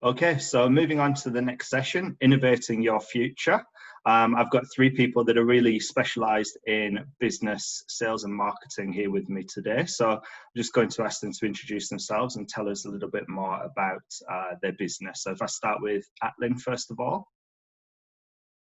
Okay, so moving on to the next session, Innovating Your Future. I've got three people that are really specialised in business, sales and marketing here with me today. So I'm just going to ask them to introduce themselves and tell us a little bit more about their business. So if I start with Atlyn, first of all.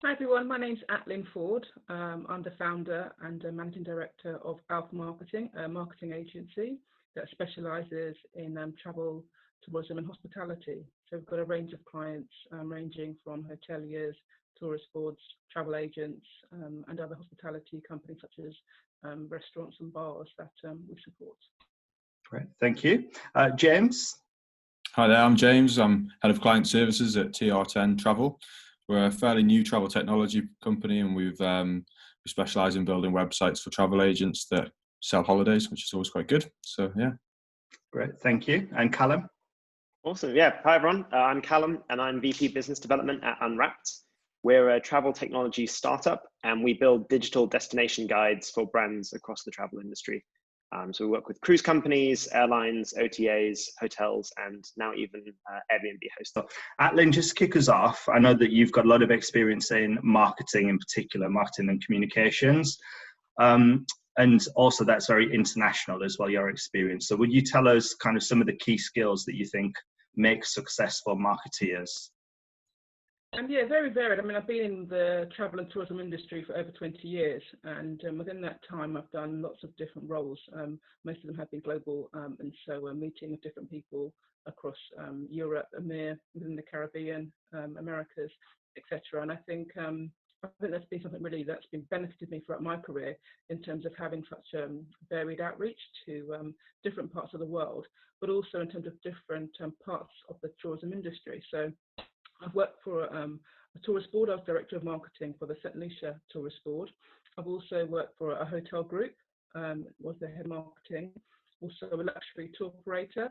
Hi everyone, my name's Atlyn Forde. I'm the founder and managing director of Alpha Marketing, a marketing agency that specialises in travel, tourism and hospitality. So we've got a range of clients ranging from hoteliers, tourist boards, travel agents and other hospitality companies such as restaurants and bars that we support. Great, thank you. James? Hi there, I'm James. I'm Head of Client Services at TR10 Travel. We're a fairly new travel technology company, and we specialise in building websites for travel agents that sell holidays, which is always quite good. So, yeah. Great, thank you. And Callum? Awesome, yeah. Hi everyone, I'm Callum and I'm VP Business Development at Unwrapped. We're a travel technology startup and we build digital destination guides for brands across the travel industry. So we work with cruise companies, airlines, OTAs, hotels, and now even Airbnb hosts. Atlyn, just kick us off. I know that you've got a lot of experience in marketing, in particular, marketing and communications. And also that's very international as well, your experience. So would you tell us kind of some of the key skills that you think make successful marketeers? Yeah, very varied. I mean, I've been in the travel and tourism industry for over 20 years, and within that time, I've done lots of different roles. Most of them have been global, and so meeting with different people across Europe, EMEA, within the Caribbean, Americas, etc. And I think that's been something really that's been benefited me throughout my career in terms of having such varied outreach to different parts of the world, but also in terms of different parts of the tourism industry. So I've worked for a tourist board. I was director of marketing for the St. Lucia tourist board. I've also worked for a hotel group, was the head of marketing, also a luxury tour operator,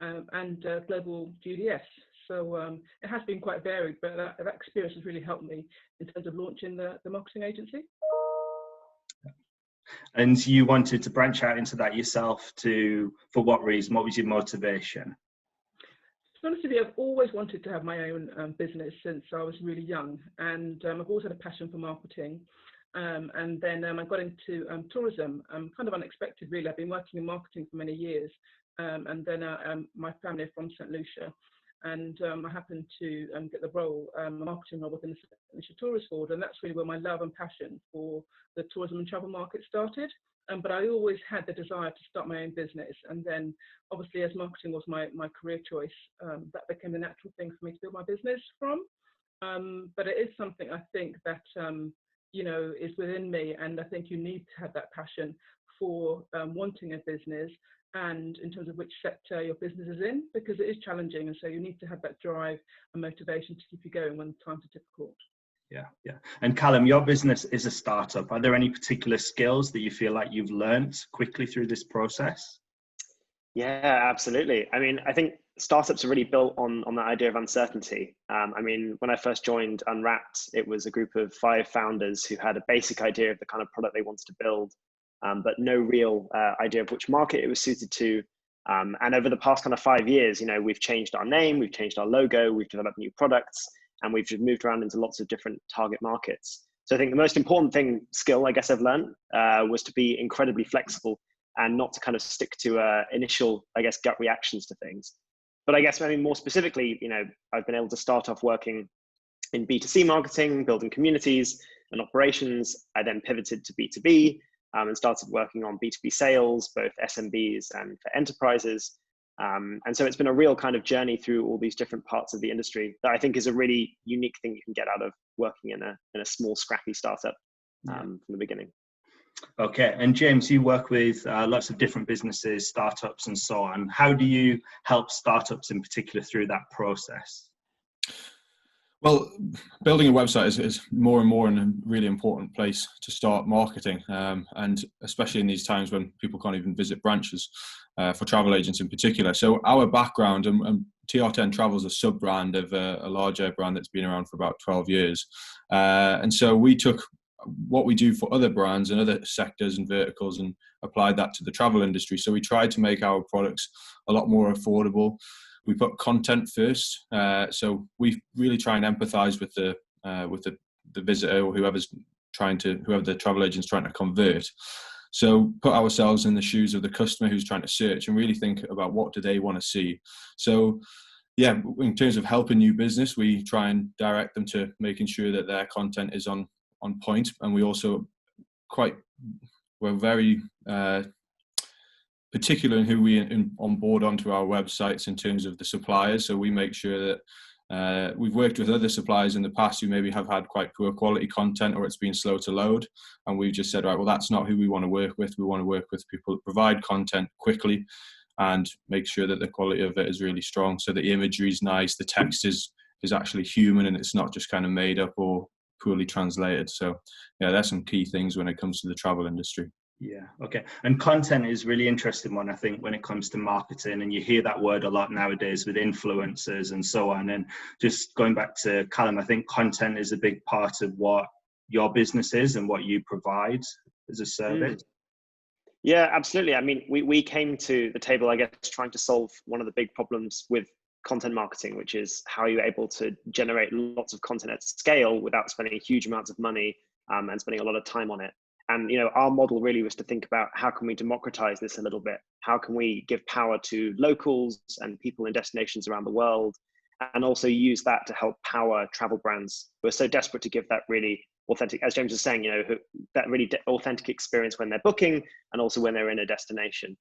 and global GDS. So it has been quite varied, but that experience has really helped me in terms of launching the marketing agency. And you wanted to branch out into that yourself for what reason? What was your motivation? To be honest with you, I've always wanted to have my own business since I was really young, and I've always had a passion for marketing. And then I got into tourism, kind of unexpected really. I've been working in marketing for many years, and then my family are from St. Lucia, and I happened to get the role, a marketing role within the St. Lucia Tourist Board, and that's really where my love and passion for the tourism and travel market started. But I always had the desire to start my own business, and then obviously as marketing was my career choice, that became the natural thing for me to build my business from. But it is something I think that is within me, and I think you need to have that passion for wanting a business, and in terms of which sector your business is in, because it is challenging, and so you need to have that drive and motivation to keep you going when times are difficult. Yeah. And Callum, your business is a startup. Are there any particular skills that you feel like you've learned quickly through this process? Yeah, absolutely. I mean, I think startups are really built on that idea of uncertainty. I mean, when I first joined Unwrapped, it was a group of 5 founders who had a basic idea of the kind of product they wanted to build, but no real idea of which market it was suited to. And over the past kind of 5 years, we've changed our name, we've changed our logo, we've developed new products, and we've just moved around into lots of different target markets. So I think the most important skill I guess I've learned was to be incredibly flexible and not to kind of stick to initial, I guess, gut reactions to things. But I guess, more specifically, I've been able to start off working in B2C marketing, building communities and operations. I then pivoted to B2B and started working on B2B sales, both SMBs and for enterprises. And so it's been a real kind of journey through all these different parts of the industry that I think is a really unique thing you can get out of working in a small, scrappy startup from the beginning. Okay, and James, you work with lots of different businesses, startups and so on. How do you help startups in particular through that process? Well, building a website is more and more a really important place to start marketing, and especially in these times when people can't even visit branches, for travel agents in particular. So our background, and TR10 Travel is a sub-brand of a larger brand that's been around for about 12 years. And so we took what we do for other brands and other sectors and verticals and applied that to the travel industry. So we tried to make our products a lot more affordable. we put content first. So we really try and empathise with the visitor or whoever the travel agent's trying to convert. So put ourselves in the shoes of the customer who's trying to search and really think about what do they want to see. So yeah, in terms of helping new business, we try and direct them to making sure that their content is on point. And we also we're very particular in who we onboard onto our websites in terms of the suppliers. So we make sure that we've worked with other suppliers in the past who maybe have had quite poor quality content or it's been slow to load. And we've just said, right, well, that's not who we want to work with. We want to work with people that provide content quickly and make sure that the quality of it is really strong. So the imagery is nice, the text is actually human and it's not just kind of made up or poorly translated. So yeah, there's some key things when it comes to the travel industry. Yeah, okay. And content is really interesting one, I think, when it comes to marketing, and you hear that word a lot nowadays with influencers and so on. And just going back to Callum, I think content is a big part of what your business is and what you provide as a service. Yeah, absolutely. I mean, we came to the table, I guess, trying to solve one of the big problems with content marketing, which is how you're able to generate lots of content at scale without spending huge amounts of money and spending a lot of time on it. And, you know, our model really was to think about how can we democratize this a little bit? How can we give power to locals and people in destinations around the world, and also use that to help power travel brands who are so desperate to give that really authentic, as James was saying, you know, that really authentic experience when they're booking and also when they're in a destination.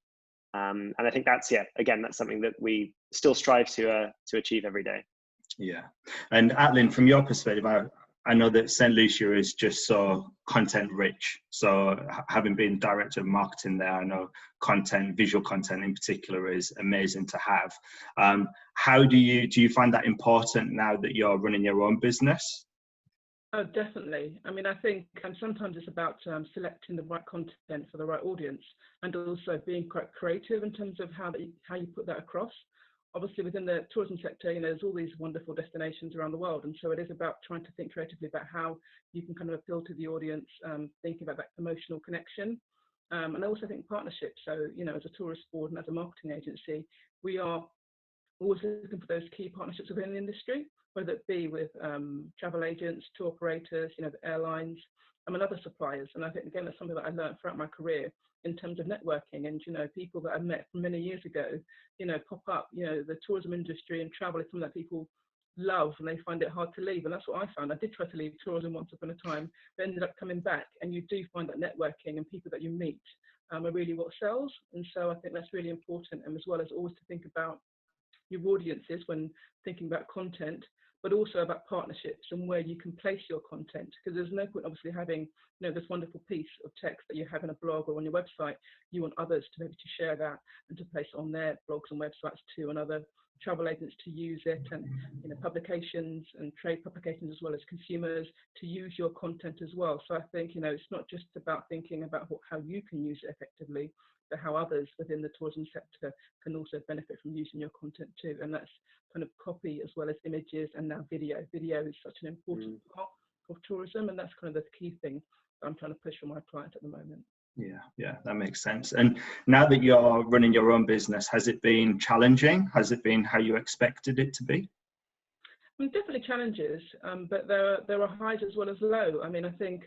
And I think that's, yeah, again, that's something that we still strive to achieve every day. Yeah. And Atlyn, from your perspective, I know that St. Lucia is just so content rich. So having been director of marketing there, I know visual content in particular is amazing to have. How do you find that important now that you're running your own business? Oh, definitely. I mean, I think sometimes it's about selecting the right content for the right audience, and also being quite creative in terms of how you put that across. Obviously, within the tourism sector, you know, there's all these wonderful destinations around the world, and so it is about trying to think creatively about how you can kind of appeal to the audience, thinking about that emotional connection, and I also think partnerships. So, you know, as a tourist board and as a marketing agency, we are always looking for those key partnerships within the industry, whether it be with travel agents, tour operators, you know, the airlines, and other suppliers. And I think, again, that's something that I learned throughout my career in terms of networking. And, you know, people that I met from many years ago, you know, pop up. You know, the tourism industry and travel is something that people love and they find it hard to leave. And that's what I found. I did try to leave tourism once upon a time, but ended up coming back. And you do find that networking and people that you meet are really what sells. And so I think that's really important. And as well as always to think about your audiences when thinking about content, but also about partnerships and where you can place your content, because there's no point obviously having, you know, this wonderful piece of text that you have in a blog or on your website. You want others to be able to share that and to place on their blogs and websites too, and other travel agents to use it, and, you know, publications and trade publications as well as consumers to use your content as well. So I think, you know, it's not just about thinking about how you can use it effectively, but how others within the tourism sector can also benefit from using your content too. And that's kind of copy as well as images, and now video. Video is such an important part of tourism, and that's kind of the key thing that I'm trying to push for my clients at the moment. Yeah, that makes sense. And now that you're running your own business, has it been challenging? Has it been how you expected it to be? I mean, definitely challenges, but there are highs as well as low. I mean, I think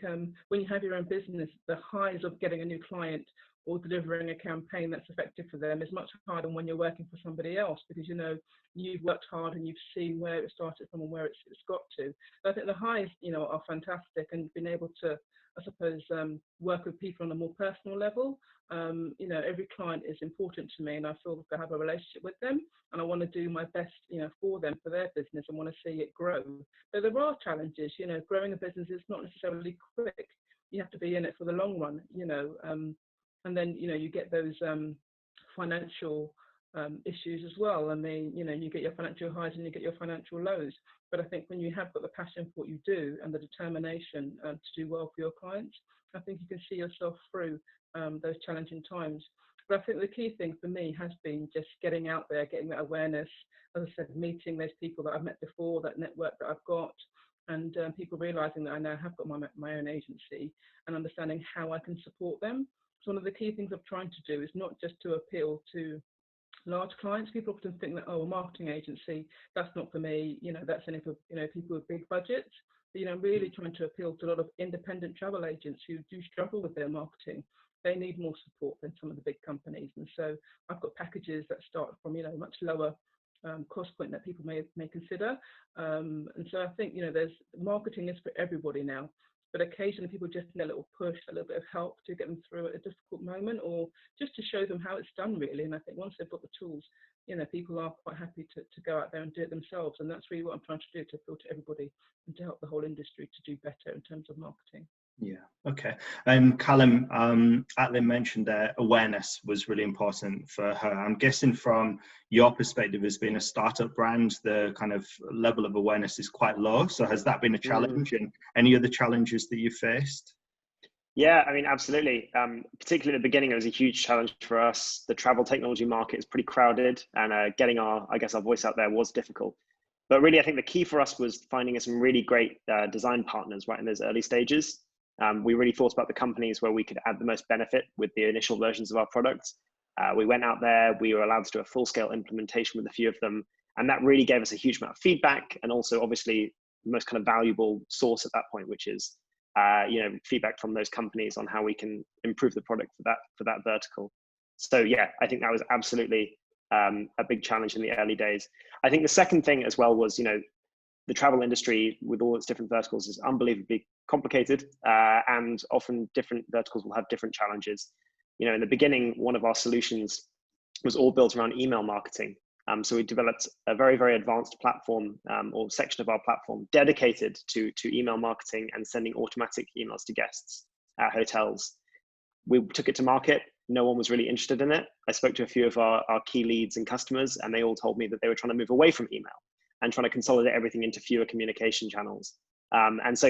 when you have your own business, the highs of getting a new client or delivering a campaign that's effective for them is much harder than when you're working for somebody else, because, you know, you've worked hard and you've seen where it started from and where it's got to. So I think the highs, you know, are fantastic, and being able to, I suppose, work with people on a more personal level. You know, every client is important to me, and I feel like I have a relationship with them, and I want to do my best, you know, for them, for their business, and want to see it grow. But there are challenges. You know, growing a business is not necessarily quick. You have to be in it for the long run, you know, and then, you know, you get those financial issues as well. I mean, you know, you get your financial highs and you get your financial lows. But I think when you have got the passion for what you do and the determination to do well for your clients, I think you can see yourself through those challenging times. But I think the key thing for me has been just getting out there, getting that awareness, as I said, meeting those people that I've met before, that network that I've got, and people realising that I now have got my own agency, and understanding how I can support them. So one of the key things I'm trying to do is not just to appeal to large clients. People often think that, oh, a marketing agency, that's not for me, that's only for, people with big budgets. But, really trying to appeal to a lot of independent travel agents who do struggle with their marketing. They need more support than some of the big companies. And so I've got packages that start from, much lower cost point that people may consider. And so I think, there's marketing is for everybody now. But occasionally people just need a little push, a little bit of help to get them through a difficult moment, or just to show them how it's done, really. And I think once they've got the tools, people are quite happy to go out there and do it themselves. And that's really what I'm trying to do, to appeal to everybody and to help the whole industry to do better in terms of marketing. Yeah, okay. Callum, Atlyn mentioned that awareness was really important for her. I'm guessing from your perspective as being a startup brand, the kind of level of awareness is quite low. So has that been a challenge, and any other challenges that you faced? Yeah, I mean, absolutely. Particularly at the beginning, it was a huge challenge for us. The travel technology market is pretty crowded, and getting our voice out there was difficult. But really, I think the key for us was finding some really great design partners right in those early stages. We really thought about the companies where we could add the most benefit with the initial versions of our products. We went out there, we were allowed to do a full-scale implementation with a few of them, and that really gave us a huge amount of feedback, and also obviously the most kind of valuable source at that point, which is feedback from those companies on how we can improve the product for that vertical. So yeah, I think that was absolutely a big challenge in the early days. I think the second thing as well was, the travel industry with all its different verticals is unbelievably complicated, and often different verticals will have different challenges. In the beginning, one of our solutions was all built around email marketing. So we developed a very, very advanced platform, or section of our platform dedicated to email marketing and sending automatic emails to guests at hotels. We took it to market. No one was really interested in it. I spoke to a few of our key leads and customers, and they all told me that they were trying to move away from email and trying to consolidate everything into fewer communication channels. And so,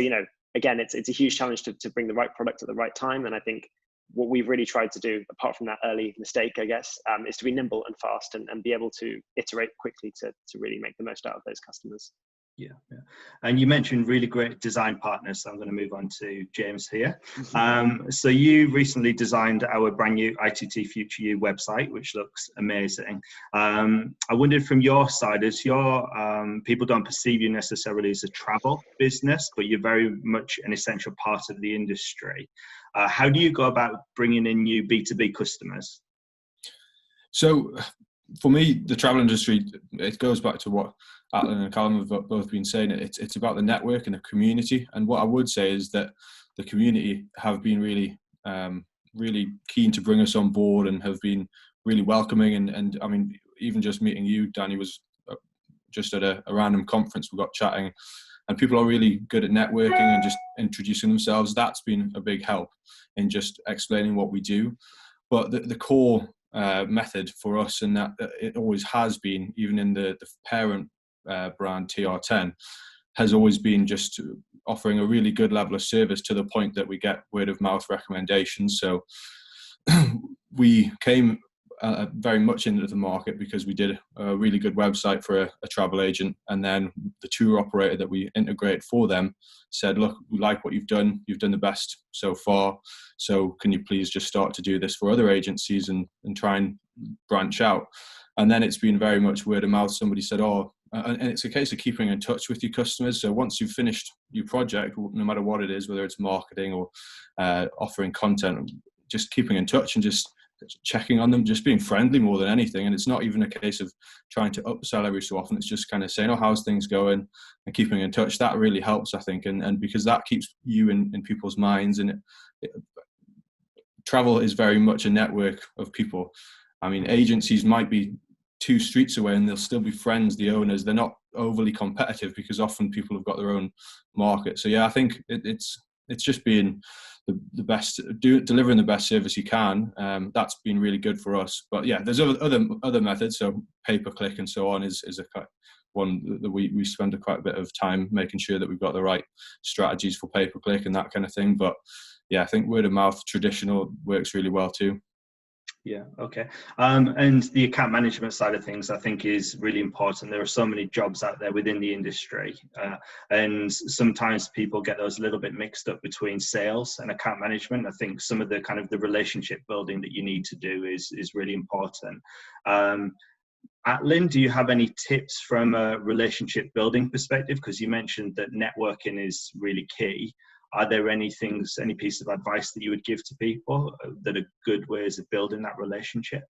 again, it's a huge challenge to bring the right product at the right time. And I think what we've really tried to do, apart from that early mistake, I guess, is to be nimble and fast and be able to iterate quickly to really make the most out of those customers. Yeah. And you mentioned really great design partners, so I'm going to move on to James here. So you recently designed our brand new ITTFY website, which looks amazing. I wondered from your side, as your people don't perceive you necessarily as a travel business, but you're very much an essential part of the industry. How do you go about bringing in new B2B customers? So for me, the travel industry, it goes back to what Atlyn and Callum have both been saying. It's about the network and the community. And what I would say is that the community have been really, really keen to bring us on board and have been really welcoming. And I mean, even just meeting you, Danny, was just at a random conference. We got chatting, and people are really good at networking and just introducing themselves. That's been a big help in just explaining what we do. But the core method for us, and that it always has been, even in the parent brand TR10, has always been just offering a really good level of service, to the point that we get word of mouth recommendations. So we came very much into the market because we did a really good website for a travel agent, and then the tour operator that we integrate for them said, look, we like what you've done the best so far, so can you please just start to do this for other agencies and try and branch out. And then it's been very much word of mouth. Somebody said, and it's a case of keeping in touch with your customers. So once you've finished your project, no matter what it is, whether it's marketing or offering content, just keeping in touch and just checking on them, just being friendly more than anything. And it's not even a case of trying to upsell every so often. It's just kind of saying, how's things going, and keeping in touch. That really helps, I think. And because that keeps you in people's minds. And travel is very much a network of people. I mean, agencies might be 2 streets away and they'll still be friends, the owners. They're not overly competitive because often people have got their own market. So yeah, I think it's just being the best, delivering the best service you can. That's been really good for us. But yeah, there's other methods. So pay-per-click and so on is a one that we spend quite a bit of time making sure that we've got the right strategies for pay-per-click and that kind of thing. But yeah, I think word of mouth traditional works really well too. Yeah, okay. And the account management side of things, I think, is really important. There are so many jobs out there within the industry, and sometimes people get those a little bit mixed up between sales and account management. I think some of the kind of the relationship building that you need to do is really important. Atlyn, do you have any tips from a relationship building perspective? Because you mentioned that networking is really key. Are there any piece of advice that you would give to people that are good ways of building that relationship?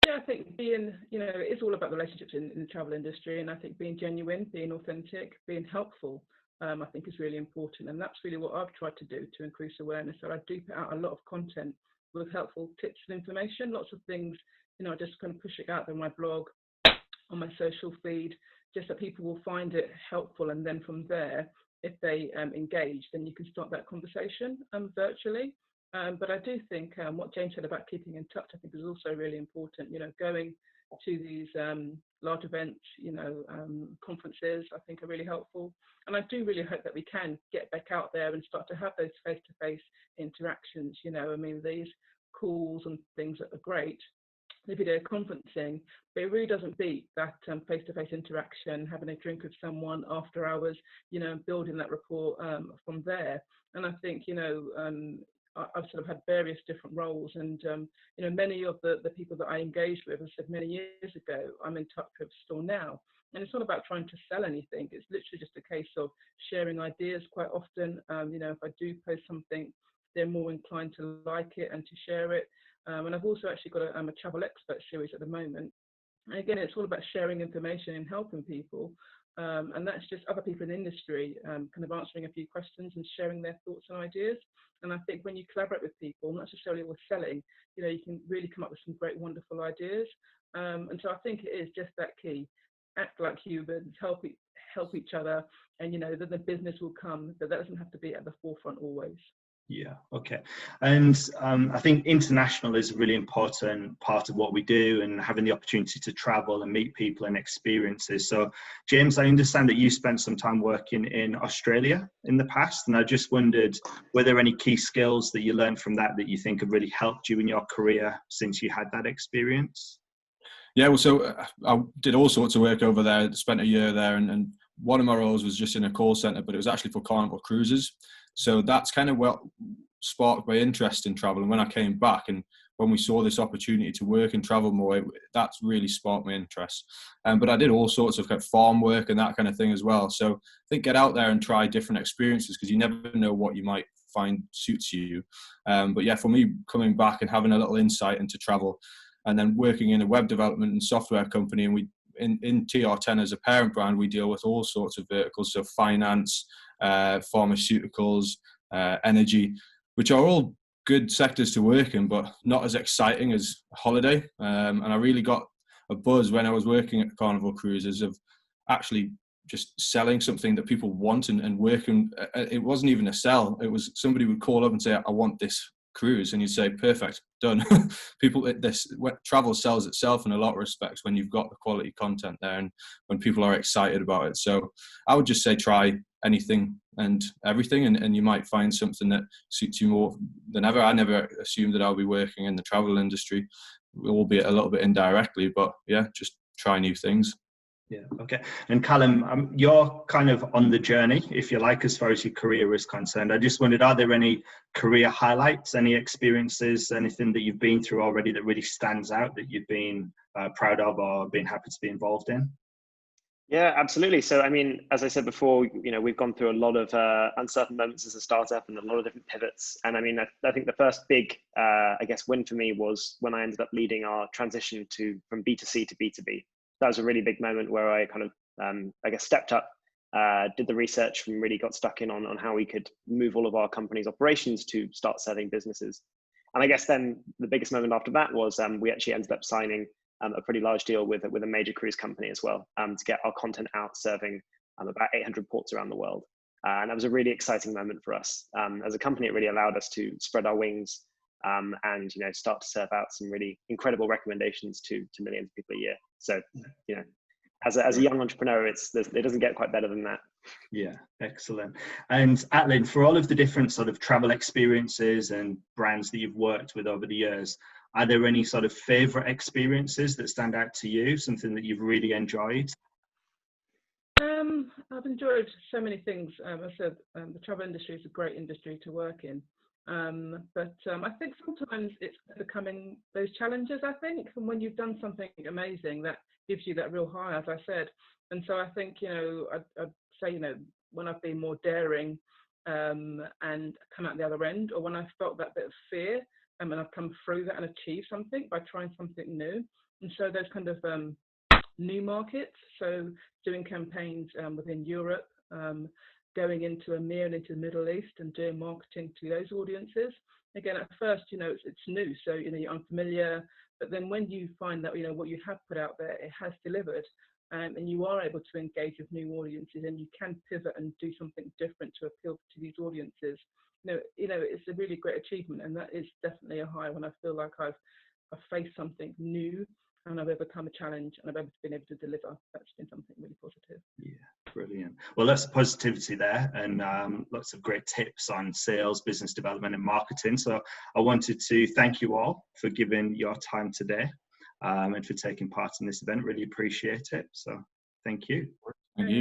Yeah, I think it's all about relationships in the travel industry, and I think being genuine, being authentic, being helpful, I think is really important, and that's really what I've tried to do to increase awareness. So I do put out a lot of content with helpful tips and information, lots of things, I just kind of push it out there on my blog, on my social feed, just that people will find it helpful, and then from there, if they engage, then you can start that conversation virtually. But I do think what James said about keeping in touch, I think is also really important. Going to these large events, conferences, I think are really helpful. And I do really hope that we can get back out there and start to have those face-to-face interactions. These calls and things that are great, the video conferencing, but it really doesn't beat that face-to-face interaction, having a drink with someone after hours, building that rapport from there. And I think, I've sort of had various different roles, and many of the people that I engaged with, as I said many years ago, I'm in touch with still now. And it's not about trying to sell anything. It's literally just a case of sharing ideas quite often. If I do post something, they're more inclined to like it and to share it. And I've also actually got a travel expert series at the moment. And again, it's all about sharing information and helping people. And that's just other people in the industry kind of answering a few questions and sharing their thoughts and ideas. And I think when you collaborate with people, not necessarily with selling, you can really come up with some great, wonderful ideas. And so I think it is just that key. Act like humans, help each other, and that the business will come, but that doesn't have to be at the forefront always. Yeah, okay. And I think international is a really important part of what we do, and having the opportunity to travel and meet people and experiences. So, James, I understand that you spent some time working in Australia in the past, and I just wondered, were there any key skills that you learned from that you think have really helped you in your career since you had that experience? Yeah, well, so I did all sorts of work over there, spent a year there, and one of my roles was just in a call centre, but it was actually for Carnival Cruises. So that's kind of what sparked my interest in travel. And when I came back and when we saw this opportunity to work and travel more, that's really sparked my interest. But I did all sorts of kind of farm work and that kind of thing as well. So I think get out there and try different experiences, because you never know what you might find suits you. But yeah, for me, coming back and having a little insight into travel, and then working in a web development and software company, and we in TR10 as a parent brand, we deal with all sorts of verticals, so finance, pharmaceuticals, energy, which are all good sectors to work in, but not as exciting as holiday. And I really got a buzz when I was working at Carnival Cruises of actually just selling something that people want and working. It wasn't even a sell. It was somebody would call up and say, I want this cruise, and you'd say, perfect, done. Travel sells itself in a lot of respects when you've got the quality content there and when people are excited about it. So I would just say try anything and everything, and you might find something that suits you more than ever. I never assumed that I'll be working in the travel industry, albeit a little bit indirectly, but yeah, just try new things. Yeah, okay. And Callum, you're kind of on the journey, if you like, as far as your career is concerned. I just wondered, are there any career highlights, any experiences, anything that you've been through already that really stands out that you've been proud of or been happy to be involved in? Yeah, absolutely. So, I mean, as I said before, we've gone through a lot of uncertain moments as a startup and a lot of different pivots. And I mean, I think the first big, win for me was when I ended up leading our transition from B2C to B2B. That was a really big moment where I kind of, stepped up, did the research, and really got stuck in on how we could move all of our company's operations to start serving businesses. And I guess then the biggest moment after that was we actually ended up signing a pretty large deal with a major cruise company as well, to get our content out serving about 800 ports around the world. And that was a really exciting moment for us. As a company, it really allowed us to spread our wings and start to serve out some really incredible recommendations to millions of people a year. So as a young entrepreneur, it doesn't get quite better than that. Yeah, excellent. And Atlyn, for all of the different sort of travel experiences and brands that you've worked with over the years, Are there any sort of favourite experiences that stand out to you, something that you've really enjoyed? I've enjoyed so many things. I said the travel industry is a great industry to work in, but I think sometimes it's becoming those challenges, I think, and when you've done something amazing, that gives you that real high, as I said. And so I think, I'd say, when I've been more daring and come out the other end, or when I felt that bit of fear and I've come through that and achieved something by trying something new. And so those kind of new markets, so doing campaigns within Europe, going into EMEA and into the Middle East and doing marketing to those audiences. Again, at first, it's new, so you're unfamiliar, but then when you find that what you have put out there, it has delivered, and you are able to engage with new audiences, and you can pivot and do something different to appeal to these audiences. It's a really great achievement, and that is definitely a high when I feel like I've faced something new and I've overcome a challenge and I've been able to deliver. That's been something really positive. Yeah, brilliant. Well, lots of positivity there, and lots of great tips on sales, business development and marketing. So I wanted to thank you all for giving your time today and for taking part in this event. Really appreciate it. So thank you. Thank you.